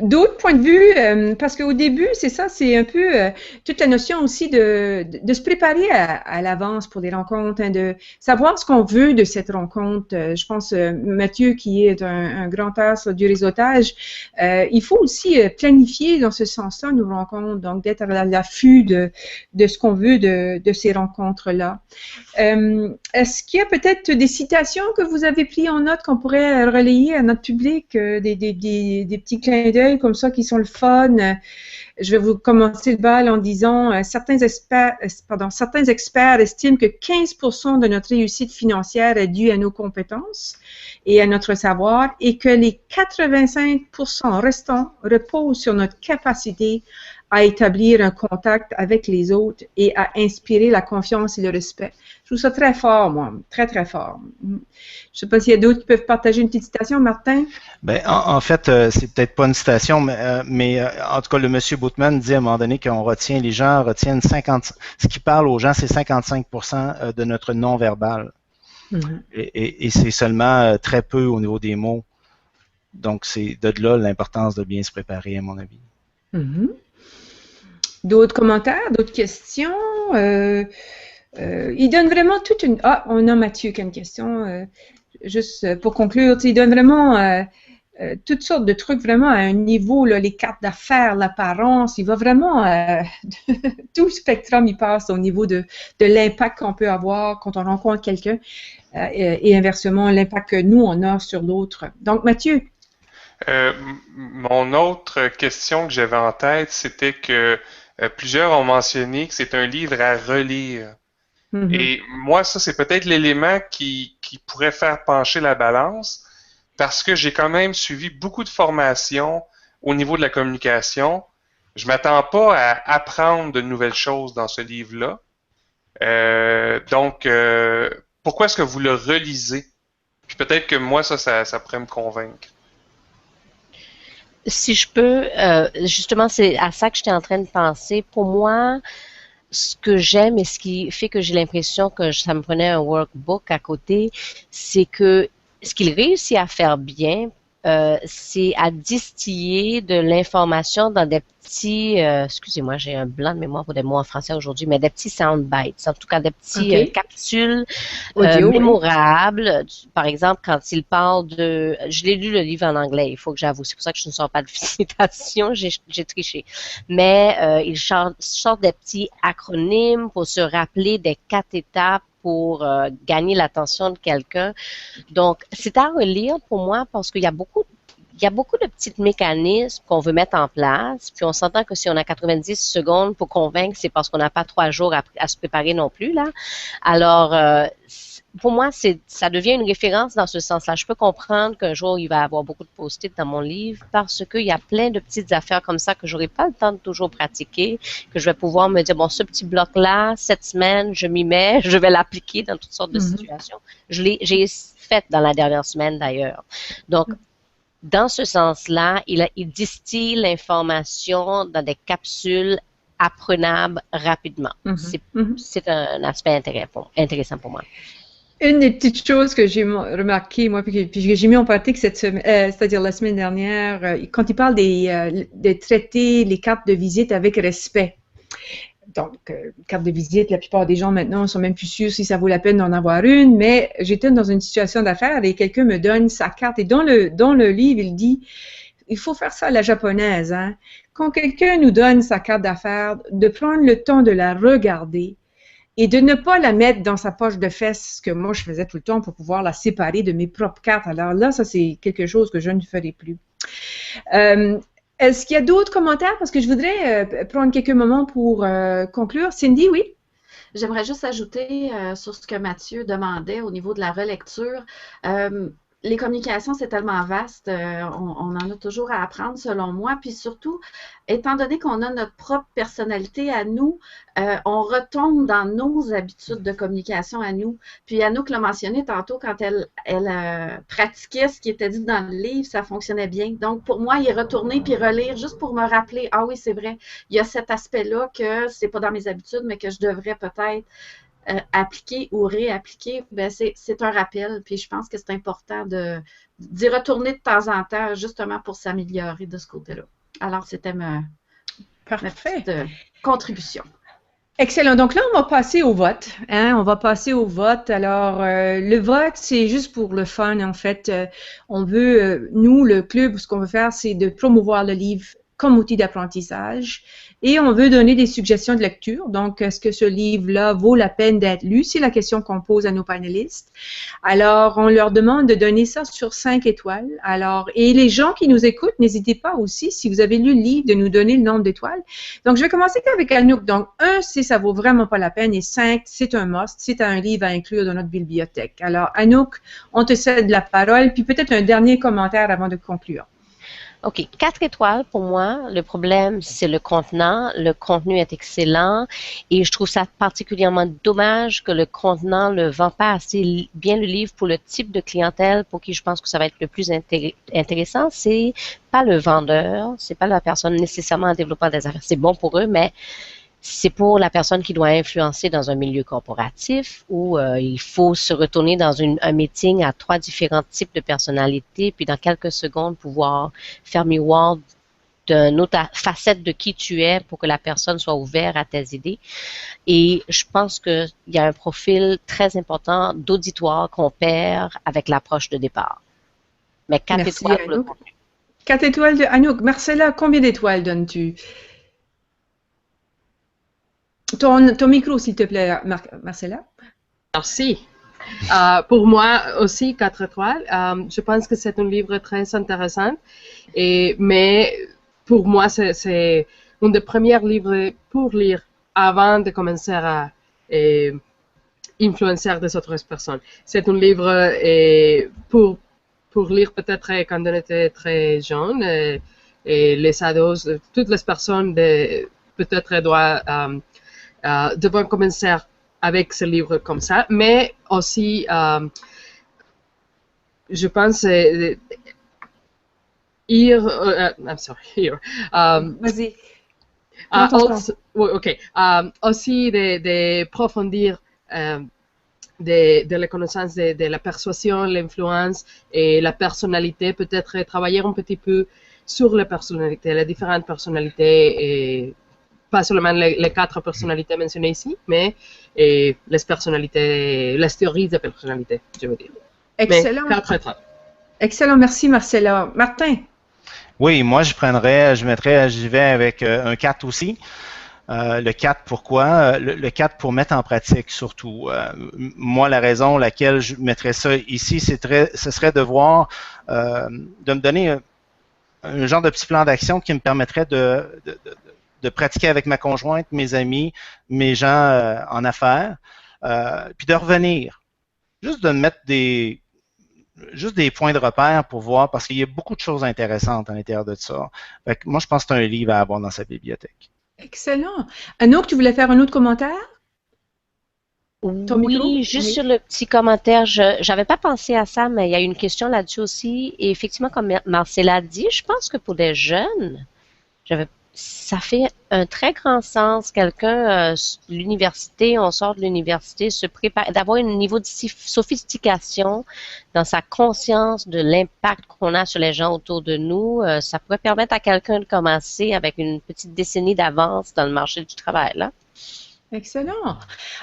D'autres points de vue, parce qu'au début, c'est ça, c'est un peu toute la notion aussi de se préparer à l'avance pour des rencontres, hein, de savoir ce qu'on veut de cette rencontre. Je pense, Mathieu, qui est un grand as du réseautage, il faut aussi planifier dans ce sens-là nos rencontres, donc d'être à l'affût de ce qu'on veut de ces rencontres-là. Est-ce qu'il y a peut-être des citations que vous avez prises en note qu'on pourrait relayer à notre public? Des petits clins d'œil comme ça qui sont le fun. Je vais vous commencer le bal en disant certains experts estiment que 15% de notre réussite financière est due à nos compétences et à notre savoir et que les 85% restants reposent sur notre capacité à établir un contact avec les autres et à inspirer la confiance et le respect. Je trouve ça très fort, moi, très, très fort. Je ne sais pas s'il y a d'autres qui peuvent partager une petite citation, Martin? Ben, en fait, c'est peut-être pas une citation, mais en tout cas, le monsieur Boutman dit à un moment donné les gens retiennent ce qui parle aux gens, c'est 55% de notre non-verbal. Mm-hmm. Et c'est seulement très peu au niveau des mots. Donc, c'est de là l'importance de bien se préparer, à mon avis. Mm-hmm. D'autres commentaires, d'autres questions? Il donne vraiment toute une... Ah, on a Mathieu qui a une question. Juste pour conclure, il donne vraiment toutes sortes de trucs vraiment à un niveau, là, les cartes d'affaires, l'apparence. Il va vraiment... tout le spectrum, il passe au niveau de l'impact qu'on peut avoir quand on rencontre quelqu'un et inversement, l'impact que nous, on a sur l'autre. Donc, Mathieu. Mon autre question que j'avais en tête, c'était que plusieurs ont mentionné que c'est un livre à relire. Mm-hmm. Et moi, ça, c'est peut-être l'élément qui pourrait faire pencher la balance parce que j'ai quand même suivi beaucoup de formations au niveau de la communication. Je m'attends pas à apprendre de nouvelles choses dans ce livre-là. Donc, pourquoi est-ce que vous le relisez? Puis peut-être que moi, ça pourrait me convaincre. Si je peux, justement, c'est à ça que j'étais en train de penser. Pour moi, ce que j'aime et ce qui fait que j'ai l'impression que ça me prenait un workbook à côté, c'est que ce qu'il réussit à faire bien, c'est à distiller de l'information dans des petits, excusez-moi, j'ai un blanc de mémoire pour des mots en français aujourd'hui, mais des petits sound bites, en tout cas des petits capsules mémorables. Par exemple, quand il parle je l'ai lu le livre en anglais, il faut que j'avoue, c'est pour ça que je ne sors pas de citation, j'ai triché. Mais il sort des petits acronymes pour se rappeler des 4 étapes pour gagner l'attention de quelqu'un. Donc, c'est à relire pour moi parce qu'il y a beaucoup il y a beaucoup de petits mécanismes qu'on veut mettre en place, puis on s'entend que si on a 90 secondes pour convaincre, c'est parce qu'on n'a pas 3 jours à se préparer non plus, là. Alors, pour moi, ça devient une référence dans ce sens-là. Je peux comprendre qu'un jour, il va y avoir beaucoup de post-it dans mon livre parce qu'il y a plein de petites affaires comme ça que j'aurai pas le temps de toujours pratiquer, que je vais pouvoir me dire, bon, ce petit bloc-là, cette semaine, je m'y mets, je vais l'appliquer dans toutes sortes de situations. J'ai fait dans la dernière semaine, d'ailleurs. Donc, dans ce sens-là, il distille l'information dans des capsules apprenables rapidement. C'est un aspect intéressant pour moi. Une des petites choses que j'ai remarqué, moi, puis que j'ai mis en pratique cette semaine, c'est-à-dire la semaine dernière, quand il parle de traiter les cartes de visite avec respect. Donc, carte de visite, la plupart des gens maintenant sont même plus sûrs si ça vaut la peine d'en avoir une, mais j'étais dans une situation d'affaires et quelqu'un me donne sa carte et dans le livre, il dit, il faut faire ça à la japonaise, hein. Quand quelqu'un nous donne sa carte d'affaires, de prendre le temps de la regarder, et de ne pas la mettre dans sa poche de fesses, ce que moi je faisais tout le temps pour pouvoir la séparer de mes propres cartes. Alors là, ça c'est quelque chose que je ne ferai plus. Est-ce qu'il y a d'autres commentaires? Parce que je voudrais prendre quelques moments pour conclure. Cindy, oui? J'aimerais juste ajouter sur ce que Mathieu demandait au niveau de la relecture. Les communications, c'est tellement vaste, on en a toujours à apprendre selon moi, puis surtout, étant donné qu'on a notre propre personnalité à nous, on retombe dans nos habitudes de communication à nous. Puis Anouk l'a mentionné tantôt, quand elle pratiquait ce qui était dit dans le livre, ça fonctionnait bien. Donc pour moi, y retourner puis relire juste pour me rappeler, ah oui, c'est vrai, il y a cet aspect-là que c'est pas dans mes habitudes, mais que je devrais peut-être appliquer ou réappliquer, ben c'est un rappel. Puis je pense que c'est important d'y retourner de temps en temps, justement pour s'améliorer de ce côté-là. Alors, c'était ma petite contribution. Excellent. Donc là, on va passer au vote. Hein? On va passer au vote. Alors, le vote, c'est juste pour le fun, en fait. On veut, nous, le club, ce qu'on veut faire, c'est de promouvoir le livre comme outil d'apprentissage. Et on veut donner des suggestions de lecture. Donc, est-ce que ce livre-là vaut la peine d'être lu? C'est la question qu'on pose à nos panélistes. Alors, on leur demande de donner ça sur 5 étoiles. Alors, et les gens qui nous écoutent, n'hésitez pas aussi, si vous avez lu le livre, de nous donner le nombre d'étoiles. Donc, je vais commencer avec Anouk. Donc, 1, c'est ça vaut vraiment pas la peine. Et 5, c'est un must. C'est un livre à inclure dans notre bibliothèque. Alors, Anouk, on te cède la parole. Puis peut-être un dernier commentaire avant de conclure. OK, 4 étoiles pour moi. Le problème, c'est le contenant. Le contenu est excellent et je trouve ça particulièrement dommage que le contenant ne vend pas assez bien le livre pour le type de clientèle pour qui je pense que ça va être le plus intéressant. C'est pas le vendeur, c'est pas la personne nécessairement en développant des affaires. C'est bon pour eux, mais c'est pour la personne qui doit influencer dans un milieu corporatif où il faut se retourner dans un meeting à 3 différents types de personnalités, puis dans quelques secondes pouvoir faire miroir d'une autre facette de qui tu es pour que la personne soit ouverte à tes idées. Et je pense qu'il y a un profil très important d'auditoire qu'on perd avec l'approche de départ. Mais 4 Merci, étoiles pour le contenu. 4 étoiles de Anouk. Marcella, combien d'étoiles donnes-tu? Ton micro, s'il te plaît, Marcella. Merci. Pour moi aussi, 4 étoiles. Je pense que c'est un livre très intéressant. Mais pour moi, c'est un des premiers livres pour lire avant de commencer à influencer des autres personnes. C'est un livre pour lire peut-être quand on était très jeune. Et les ados, toutes les personnes peut-être doivent devoir commencer avec ce livre comme ça, mais aussi, je pense, I'm sorry, here. Vas-y. Aussi de approfondir de la connaissance de la persuasion, l'influence et la personnalité, peut-être travailler un petit peu sur la personnalité, les différentes personnalités et pas seulement les 4 personnalités mentionnées ici, mais les personnalités, les théories de personnalité, je veux dire. Excellent. Mais 4 étoiles. Excellent, merci Marcella. Martin? Oui, moi j'y vais avec un 4 aussi. Le 4, pourquoi? Le 4 pour mettre en pratique surtout. Moi, la raison laquelle je mettrais ça ici, ce serait de voir, de me donner un genre de petit plan d'action qui me permettrait de pratiquer avec ma conjointe, mes amis, mes gens en affaires, puis de revenir. Juste de mettre juste des points de repère pour voir, parce qu'il y a beaucoup de choses intéressantes à l'intérieur de ça. Fait que moi, je pense que c'est un livre à avoir dans sa bibliothèque. Excellent. Anouk, tu voulais faire un autre commentaire? Ton micro? Oui, juste Oui. sur le petit commentaire, j'avais pas pensé à ça, mais il y a une question là-dessus aussi. Et effectivement, comme Marcella a dit, je pense que pour les jeunes, ça fait un très grand sens. Quelqu'un, l'université, on sort de l'université, se prépare, d'avoir un niveau de sophistication dans sa conscience de l'impact qu'on a sur les gens autour de nous. Ça pourrait permettre à quelqu'un de commencer avec une petite décennie d'avance dans le marché du travail, là. Excellent.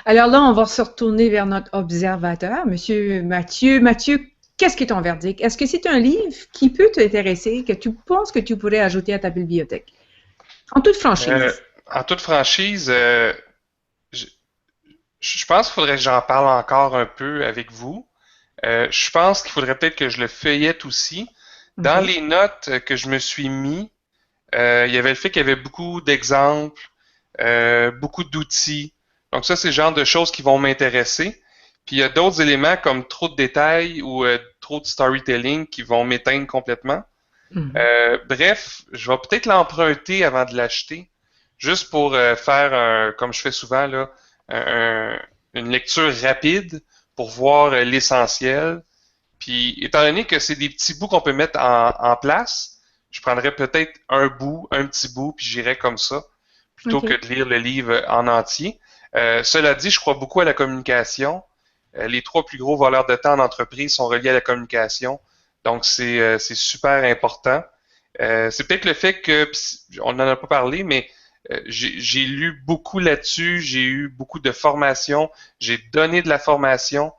Alors là, on va se retourner vers notre observateur, Monsieur Mathieu. Mathieu, qu'est-ce qui est ton verdict? Est-ce que c'est un livre qui peut t'intéresser, que tu penses que tu pourrais ajouter à ta bibliothèque? En toute franchise. En toute franchise, je pense qu'il faudrait que j'en parle encore un peu avec vous. Je pense qu'il faudrait peut-être que je le feuillette aussi. Dans les notes que je me suis mis, il y avait le fait qu'il y avait beaucoup d'exemples, beaucoup d'outils. Donc ça, c'est le genre de choses qui vont m'intéresser. Puis il y a d'autres éléments comme trop de détails ou trop de storytelling qui vont m'éteindre complètement. Bref, je vais peut-être l'emprunter avant de l'acheter, juste pour faire, comme je fais souvent, là, une lecture rapide pour voir l'essentiel. Puis, étant donné que c'est des petits bouts qu'on peut mettre en place, je prendrais peut-être un petit bout, puis j'irais comme ça, plutôt que de lire le livre en entier. Cela dit, je crois beaucoup à la communication. Les 3 plus gros voleurs de temps en entreprise sont reliés à la communication. Donc, c'est super important. C'est peut-être le fait que, on n'en a pas parlé, mais j'ai lu beaucoup là-dessus, j'ai eu beaucoup de formations, j'ai donné de la formation.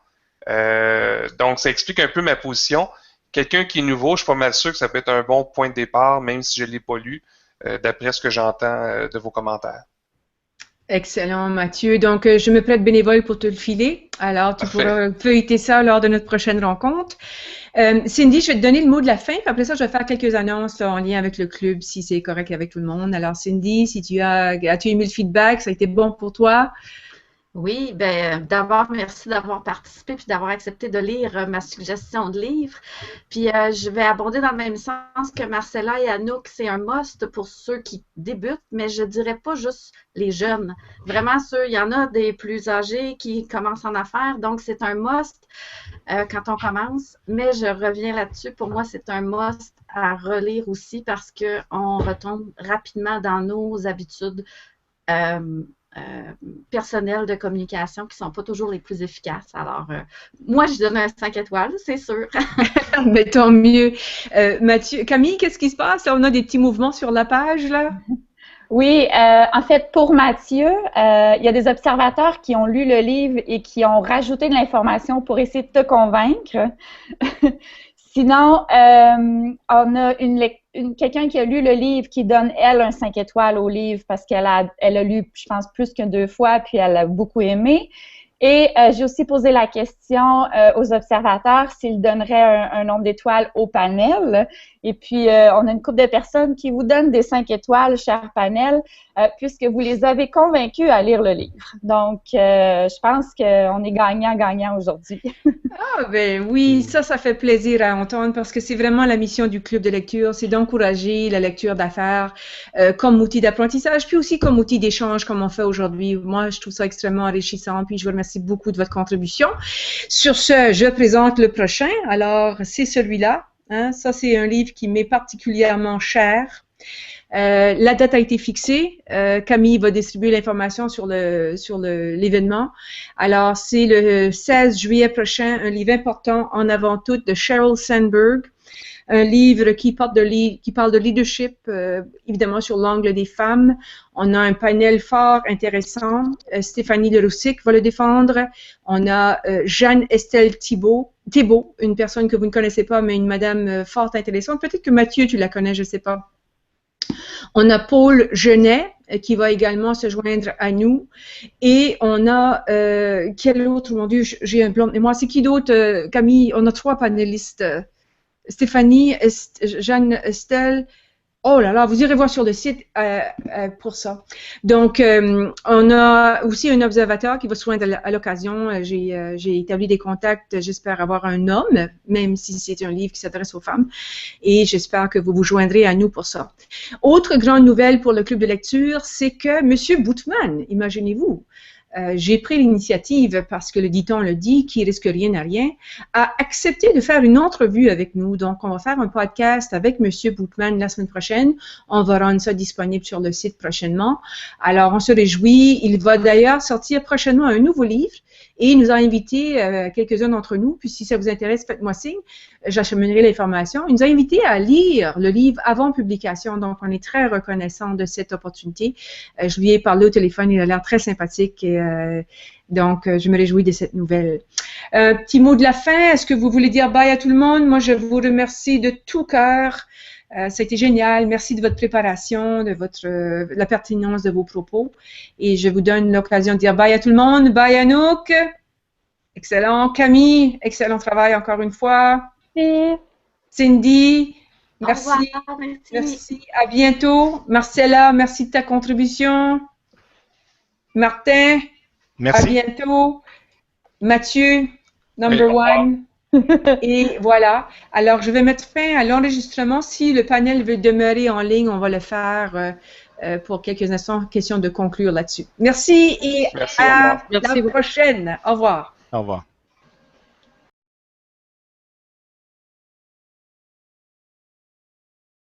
Donc, ça explique un peu ma position. Quelqu'un qui est nouveau, je suis pas mal sûr que ça peut être un bon point de départ, même si je ne l'ai pas lu, d'après ce que j'entends de vos commentaires. Excellent, Mathieu. Donc, je me prête bénévole pour te le filer. Alors, tu pourras feuilleter ça lors de notre prochaine rencontre. Cindy, je vais te donner le mot de la fin. Puis après ça, je vais faire quelques annonces là, en lien avec le club, si c'est correct avec tout le monde. Alors, Cindy, si as-tu aimé le feedback? Ça a été bon pour toi? Oui, ben d'abord, merci d'avoir participé puis d'avoir accepté de lire ma suggestion de livre. Puis je vais aborder dans le même sens que Marcella et Anouk, c'est un must pour ceux qui débutent, mais je dirais pas juste les jeunes. Vraiment, il y en a des plus âgés qui commencent en affaires, donc c'est un must quand on commence. Mais je reviens là-dessus, pour moi, c'est un must à relire aussi parce qu'on retombe rapidement dans nos habitudes personnels de communication qui ne sont pas toujours les plus efficaces. Alors, moi, je donne un 5 étoiles, c'est sûr. Mais tant mieux. Mathieu, Camille, qu'est-ce qui se passe? On a des petits mouvements sur la page, là? Oui, en fait, pour Mathieu, il y a des observateurs qui ont lu le livre et qui ont rajouté de l'information pour essayer de te convaincre. Sinon, on a quelqu'un qui a lu le livre qui donne, elle, un 5 étoiles au livre parce qu'elle a lu, je pense, plus que 2 fois, puis elle a beaucoup aimé. Et j'ai aussi posé la question aux observateurs s'ils donneraient un nombre d'étoiles au panel. Et puis, on a une couple de personnes qui vous donnent des 5 étoiles, cher panel, puisque vous les avez convaincus à lire le livre. Donc, je pense qu'on est gagnant-gagnant aujourd'hui. Ah, ben oui, ça fait plaisir à entendre parce que c'est vraiment la mission du club de lecture, c'est d'encourager la lecture d'affaires comme outil d'apprentissage, puis aussi comme outil d'échange comme on fait aujourd'hui. Moi, je trouve ça extrêmement enrichissant, puis je vous remercie beaucoup de votre contribution. Sur ce, je présente le prochain. Alors, c'est celui-là. Hein? Ça, c'est un livre qui m'est particulièrement cher. La date a été fixée. Camille va distribuer l'information sur l'événement. Alors, c'est le 16 juillet prochain, un livre important en avant tout de Sheryl Sandberg, un livre qui parle de leadership, évidemment sur l'angle des femmes. On a un panel fort intéressant. Stéphanie Leroussic va le défendre. On a Jeanne-Estelle Thibault, une personne que vous ne connaissez pas, mais une madame fort intéressante. Peut-être que Mathieu, tu la connais, je ne sais pas. On a Paul Genet qui va également se joindre à nous. Et on a, quel autre, mon Dieu, j'ai un blanc de mémoire. C'est qui d'autre, Camille? On a 3 panélistes. Stéphanie, Jeanne, Estelle. Oh là là, vous irez voir sur le site pour ça. Donc, on a aussi un observateur qui va se joindre à l'occasion. J'ai établi des contacts. J'espère avoir un homme, même si c'est un livre qui s'adresse aux femmes. Et j'espère que vous vous joindrez à nous pour ça. Autre grande nouvelle pour le club de lecture, c'est que M. Boutman, imaginez-vous, j'ai pris l'initiative, parce que le dit-on le dit, qui risque rien à rien, a accepté de faire une entrevue avec nous. Donc, on va faire un podcast avec M. Boutman la semaine prochaine. On va rendre ça disponible sur le site prochainement. Alors, on se réjouit. Il va d'ailleurs sortir prochainement un nouveau livre et il nous a invités, quelques-uns d'entre nous, puis si ça vous intéresse, faites-moi signe, j'acheminerai l'information. Il nous a invités à lire le livre avant publication, donc on est très reconnaissant de cette opportunité. Je lui ai parlé au téléphone, il a l'air très sympathique, donc je me réjouis de cette nouvelle. Petit mot de la fin, est-ce que vous voulez dire bye à tout le monde? Moi, je vous remercie de tout cœur. Ça a été génial. Merci de votre préparation, de la pertinence de vos propos. Et je vous donne l'occasion de dire bye à tout le monde. Bye Anouk. Excellent. Camille, excellent travail encore une fois. Merci. Cindy, merci. Au revoir, merci. Merci. À bientôt. Marcella, merci de ta contribution. Martin, Merci. à bientôt. Mathieu, number Oui, au revoir. one. Et voilà. Alors, je vais mettre fin à l'enregistrement. Si le panel veut demeurer en ligne, on va le faire pour quelques instants. Question de conclure là-dessus. Merci et Merci, au à revoir. la Merci beaucoup. prochaine. Au revoir. Au revoir.